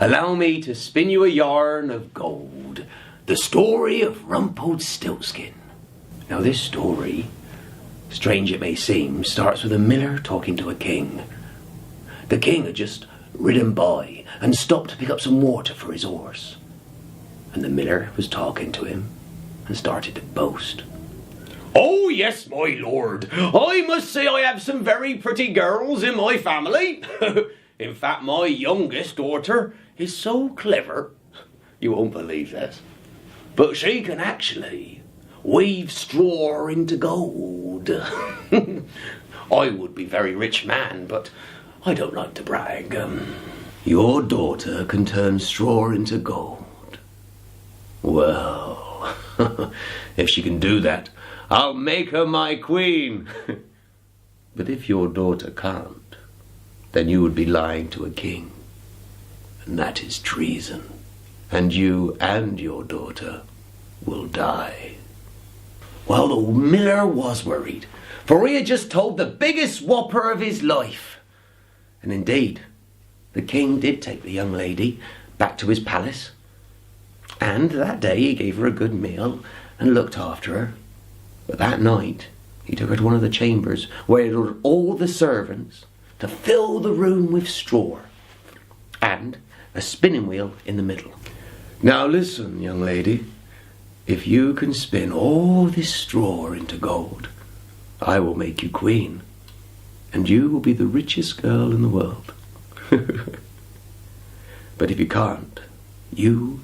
Allow me to spin you a yarn of gold, the story of Rumpelstiltskin. Now this story, strange it may seem, starts with a miller talking to a king. The king had just ridden by and stopped to pick up some water for his horse. And the miller was talking to him and started to boast. "Oh yes, my lord, I must say I have some very pretty girls in my family. In fact, my youngest daughter is so clever, you won't believe this, but she can actually weave straw into gold. I would be a very rich man, but I don't like to brag. Your daughter can turn straw into gold. Well, if she can do that, I'll make her my queen. But if your daughter can't, then you would be lying to a king, and that is treason, and you and your daughter will die." Well, the miller was worried, for he had just told the biggest whopper of his life. And indeed, the king did take the young lady back to his palace, and that day he gave her a good meal and looked after her. But that night, he took her to one of the chambers where he ordered all the servants to fill the room with straw, and a spinning wheel in the middle. "Now listen, young lady, if you can spin all this straw into gold, I will make you queen, and you will be the richest girl in the world. But if you can't, you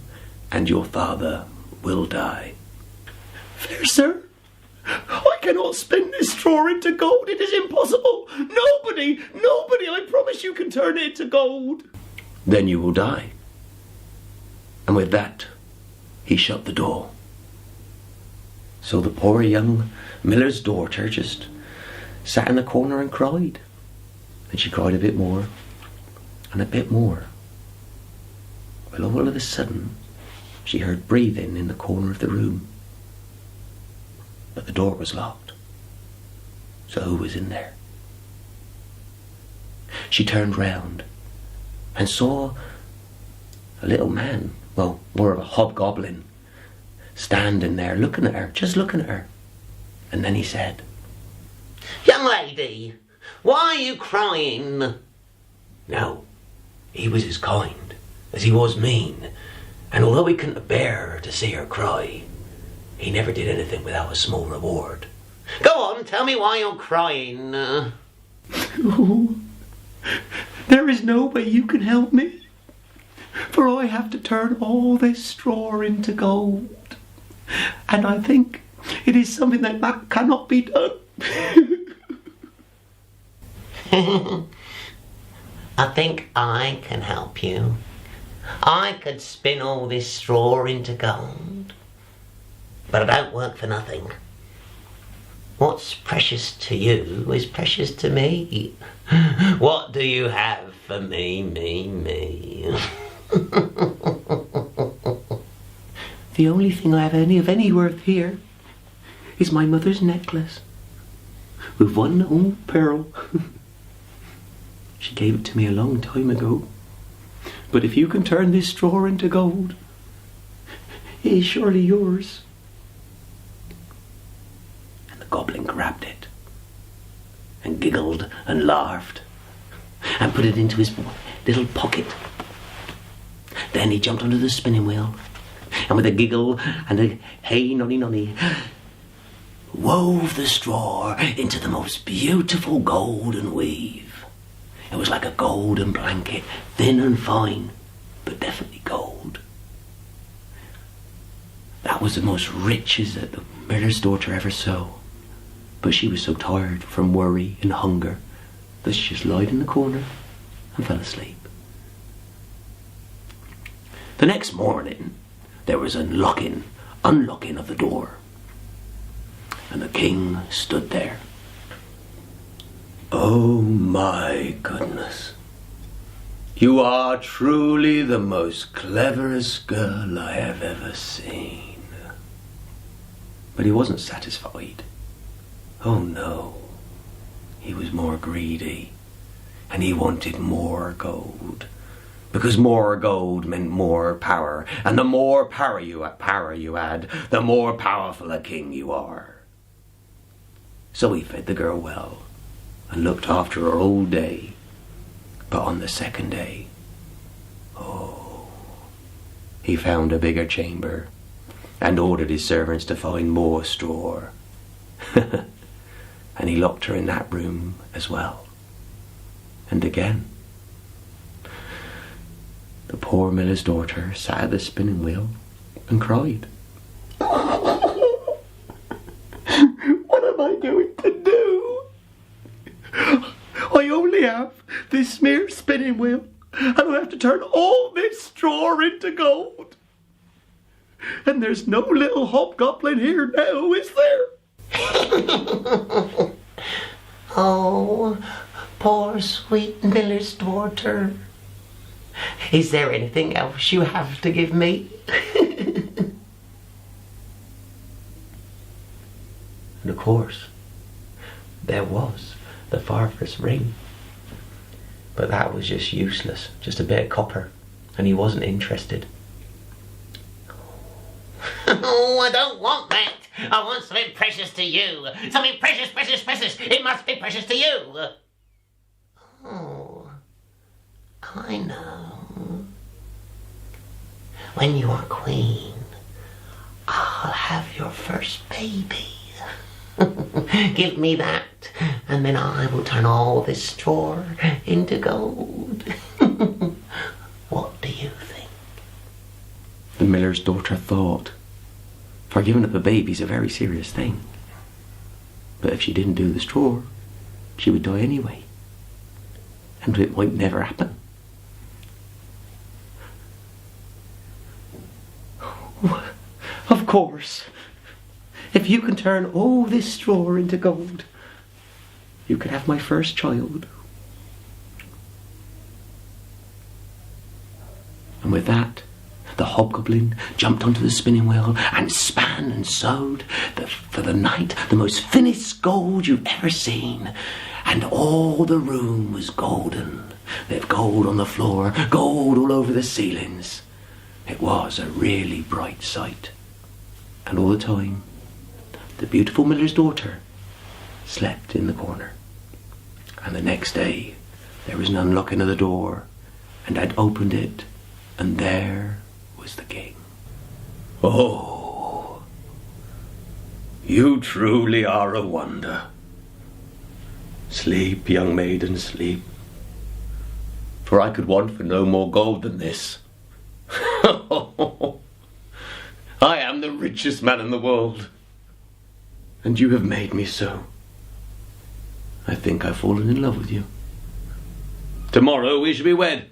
and your father will die." "Fair sir, I cannot spin this straw into gold. It is impossible. Nobody, I promise you, can turn it into gold." "Then you will die." And with that, he shut the door. So the poor young miller's daughter just sat in the corner and cried. And she cried a bit more, and a bit more. Well, all of a sudden, she heard breathing in the corner of the room. But the door was locked. So who was in there? She turned round and saw a little man, well, more of a hobgoblin, standing there looking at her, just looking at her. And then he said, "Young lady, why are you crying?" Now, he was as kind as he was mean, and although he couldn't bear to see her cry, he never did anything without a small reward. "Go on, tell me why you're crying." "Oh, there is no way you can help me, for I have to turn all this straw into gold, and I think it is something that cannot be done." "I think I can help you. I could spin all this straw into gold, but I don't work for nothing. What's precious to you is precious to me. What do you have for me, me?" "The only thing I have of any worth here is my mother's necklace with one old pearl. She gave it to me a long time ago. But if you can turn this straw into gold, it is surely yours." And the goblin grabbed it and giggled and laughed and put it into his little pocket. Then he jumped onto the spinning wheel and with a giggle and a hey nonny nonny wove the straw into the most beautiful golden weave. It was like a golden blanket, thin and fine, but definitely gold. That was the most riches that the miller's daughter ever saw. But she was so tired from worry and hunger that she just lied in the corner and fell asleep. The next morning, there was unlocking of the door. And the king stood there. "Oh my goodness. You are truly the most cleverest girl I have ever seen." But he wasn't satisfied. Oh no. He was more greedy, and he wanted more gold. because more gold meant more power, and the more power you had, the more powerful a king you are. So he fed the girl well, and looked after her all day. But on the second day, he found a bigger chamber, and ordered his servants to find more straw. And he locked her in that room as well. And again, the poor miller's daughter sat at the spinning wheel and cried. What am I going to do? I only have this mere spinning wheel, and I have to turn all this straw into gold. And there's no little hobgoblin here now, is there? Oh, poor sweet miller's daughter. Is there anything else you have to give me? And of course, there was the father's ring. But that was just useless, just a bit of copper, and he wasn't interested. Oh, I don't want that. I want something precious to you. Something precious, precious, precious. It must be precious to you. Oh, I know. When you are queen, I'll have your first baby. Give me that, and then I will turn all this straw into gold. What do you think? The miller's daughter thought, for giving up a baby's a very serious thing. But if she didn't do the straw, she would die anyway, and it might never happen. Of course, if you can turn all this straw into gold, you can have my first child. And with that, the hobgoblin jumped onto the spinning wheel and span and sewed for the night the most finest gold you've ever seen. And all the room was golden. There's gold on the floor, gold all over the ceilings. It was a really bright sight. And all the time, the beautiful miller's daughter slept in the corner. And the next day, there was an unlocking of the door, and I'd opened it, and there was the king. Oh, you truly are a wonder. Sleep, young maiden, sleep, for I could want for no more gold than this. I am the richest man in the world, and you have made me so. I think I've fallen in love with you. Tomorrow we shall be wed.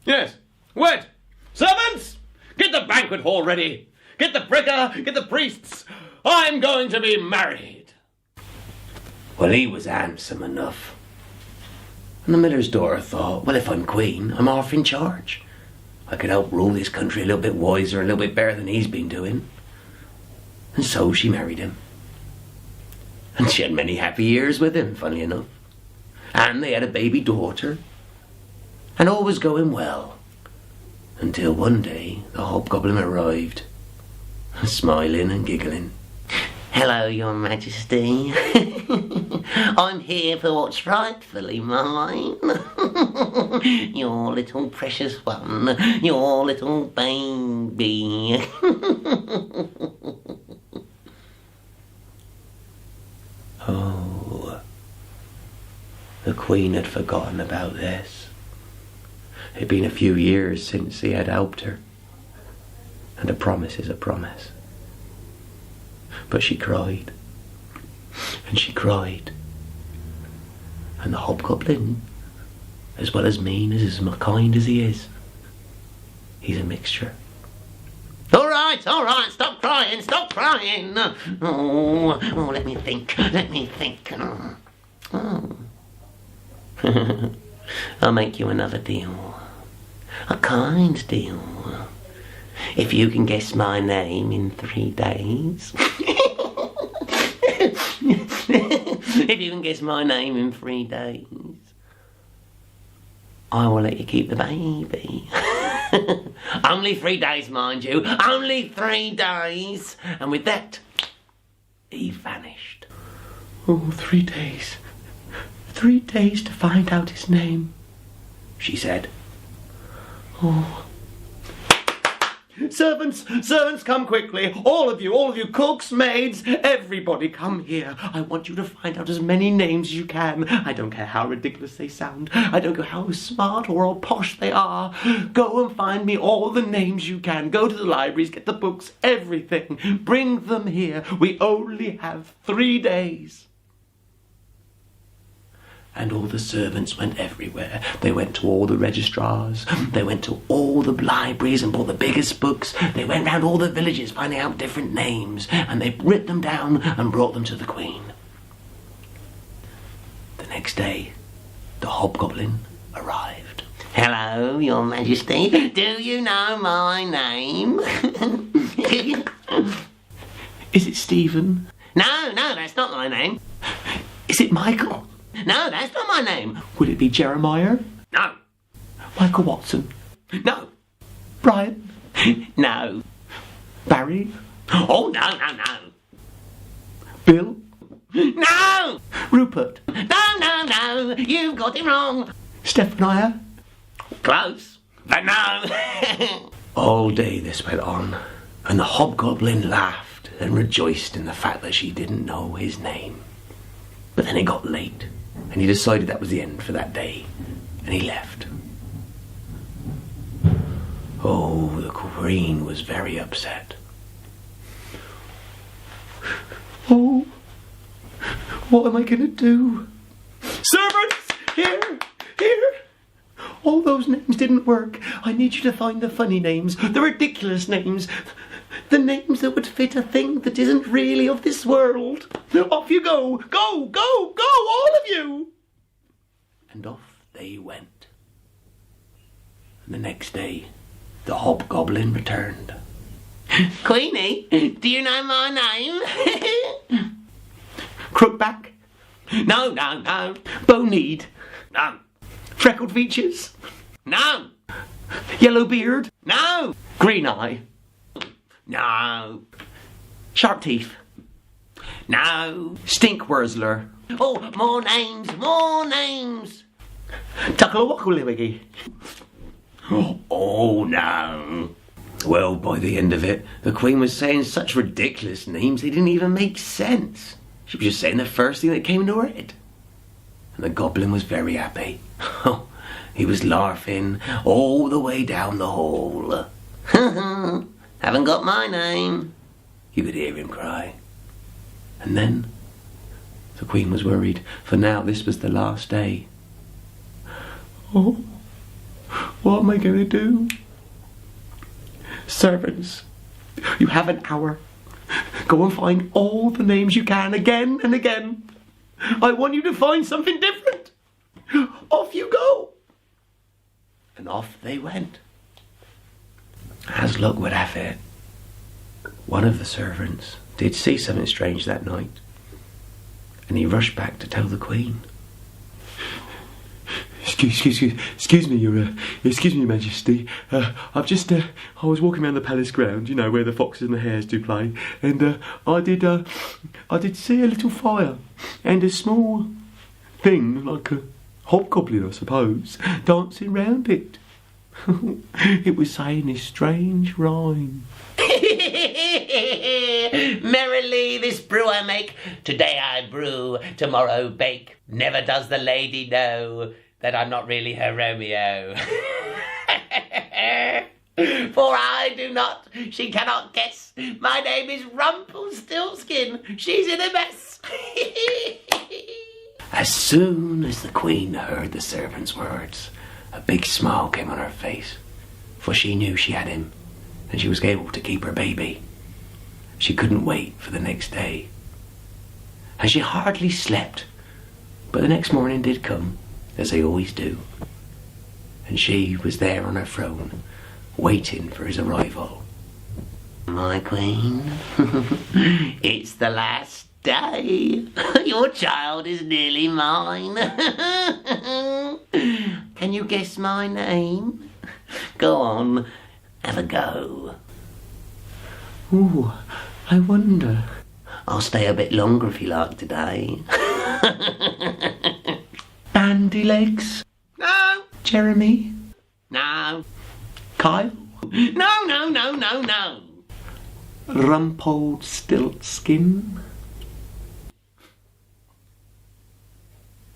Yes, wed. Servants, get the banquet hall ready. Get the pricker, get the priests. I'm going to be married. Well, he was handsome enough. And the miller's daughter thought, well, if I'm queen, I'm half in charge. I could help rule this country a little bit wiser, a little bit better than he's been doing. And so she married him. And she had many happy years with him, funny enough. And they had a baby daughter. And all was going well. Until one day, the hobgoblin arrived, smiling and giggling. Hello, Your Majesty. I'm here for what's rightfully mine. Your little precious one, your little baby. Oh, the queen had forgotten about this. It had been a few years since he had helped her, and a promise is a promise. But she cried, and she cried, and the hobgoblin, as well as mean, as kind as he is, he's a mixture. All right, stop crying. Oh, let me think. Oh. I'll make you another deal. A kind deal. If you can guess my name in 3 days. If you can guess my name in 3 days, I will let you keep the baby. Only 3 days, mind you. Only 3 days. And with that, he vanished. Oh, 3 days. 3 days to find out his name, she said. Oh. Servants, come quickly. All of you, cooks, maids, everybody come here. I want you to find out as many names as you can. I don't care how ridiculous they sound. I don't care how smart or posh they are. Go and find me all the names you can. Go to the libraries, get the books, everything. Bring them here. We only have 3 days. And all the servants went everywhere. They went to all the registrars. They went to all the libraries and bought the biggest books. They went round all the villages finding out different names. And they writ them down and brought them to the Queen. The next day, the hobgoblin arrived. Hello, Your Majesty. Do you know my name? Is it Stephen? No, that's not my name. Is it Michael? No, that's not my name. Would it be Jeremiah? No. Michael Watson? No. Brian? No. Barry? Oh, no. Bill? No! Rupert? No. You've got it wrong. Stephania? Close, but no. All day this went on, and the hobgoblin laughed and rejoiced in the fact that she didn't know his name. But then it got late, and he decided that was the end for that day, and he left. Oh, the Queen was very upset. Oh, what am I going to do? Servants, here! All those names didn't work. I need you to find the funny names, the ridiculous names, the names that would fit a thing that isn't really of this world. Off you go! Go, all of you! And off they went. And the next day, the hobgoblin returned. Queenie, do you know my name? Crookback? No. Bowkneed? No. Freckled features? No. Yellow beard? No. Green eye? No. Sharp teeth? No. Stink Wurzler? Oh, more names. Tucklewackleewiggy? Oh, no. Well, by the end of it, the Queen was saying such ridiculous names they didn't even make sense. She was just saying the first thing that came into her head. And the goblin was very happy. He was laughing all the way down the hall. Haven't got my name. You could hear him cry. And then the Queen was worried, for now this was the last day. Oh, what am I going to do? Servants, you have an hour. Go and find all the names you can again and again. I want you to find something different. Off you go. And off they went. As luck would have it, one of the servants did see something strange that night, and he rushed back to tell the Queen. Excuse me, Your Majesty. I was walking around the palace ground, where the foxes and the hares do play, and I did see a little fire and a small thing like a hobgoblin, I suppose, dancing round it. It was saying this strange rhyme. Merrily this brew I make, today I brew, tomorrow bake. Never does the lady know that I'm not really her Romeo. For I do not, she cannot guess. My name is Rumpelstiltskin. She's in a mess. As soon as the Queen heard the servant's words, a big smile came on her face, for she knew she had him, and she was able to keep her baby. She couldn't wait for the next day, and she hardly slept. But the next morning did come, as they always do, and she was there on her throne, waiting for his arrival. My Queen, it's the last day. Your child is nearly mine. Can you guess my name? Go on, have a go. Ooh, I wonder. I'll stay a bit longer if you like today. Bandy Legs? No. Jeremy? No. Kyle? No. Rumpelstiltskin?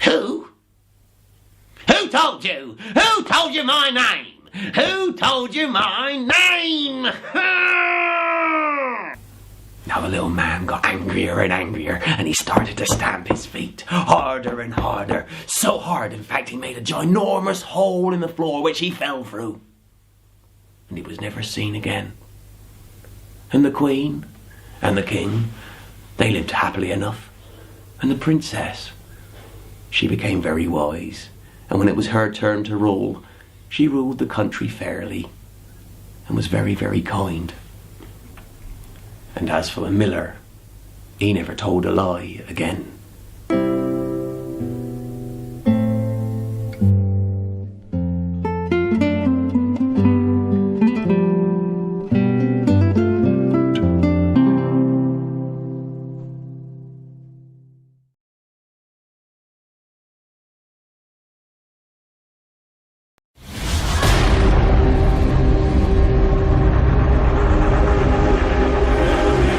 Who? Who told you? Who told you my name? Who told you my name? Now the little man got angrier and angrier, and he started to stamp his feet harder and harder. So hard, in fact, he made a ginormous hole in the floor which he fell through. And he was never seen again. And the Queen and the King, they lived happily enough. And the Princess, she became very wise. And when it was her turn to rule, she ruled the country fairly and was very, very kind. And as for the miller, he never told a lie again.